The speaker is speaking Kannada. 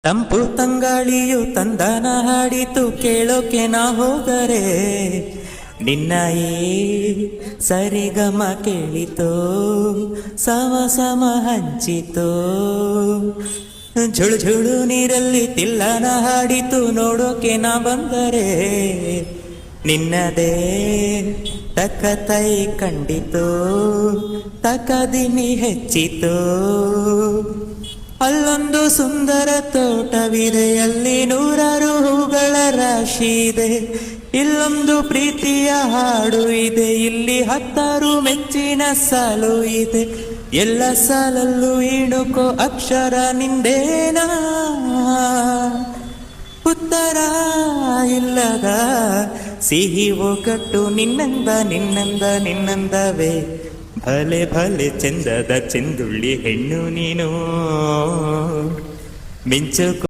ತಂಪು ತಂಗಾಳಿಯು ತಂದನ ಹಾಡಿತು ಕೇಳೋಕೆ ನಾ ಹೋದರೆ ನಿನ್ನ ಈ ಸರಿಗಮ ಕೇಳಿತೋ ಸಮ ಸಮ ಹಂಚಿತೋ ಝುಳು ಝುಳು ನೀರಲ್ಲಿ ತಿಲ್ಲನ ಹಾಡಿತು ನೋಡೋಕೆ ನಾ ಬಂದರೆ ನಿನ್ನದೇ ತಕತೈ ಕಂಡಿತೋ ತಕದಿನಿ ಹೆಚ್ಚಿತೋ ಅಲ್ಲೊಂದು ಸುಂದರ ತೋಟವಿದೆ, ಅಲ್ಲಿ ನೂರಾರು ಹೂಗಳ ರಾಶಿ ಇದೆ. ಇಲ್ಲೊಂದು ಪ್ರೀತಿಯ ಹಾಡು ಇದೆ, ಇಲ್ಲಿ 10 ಮೆಚ್ಚಿನ ಸಾಲು ಇದೆ. ಎಲ್ಲ ಸಾಲಲ್ಲೂ ಇಣುಕೋ ಅಕ್ಷರ ನಿಂದೇನಾ, ಉತ್ತರ ಇಲ್ಲದ ಸಿಹಿ ಒಗಟ್ಟು ನಿನ್ನಂದವೇ. ಭಲೆ ಭಲೆ ಚಂದದ ಚೆಂದುಳ್ಳಿ ಹೆಣ್ಣು ನೀನು ಮಿಂಚು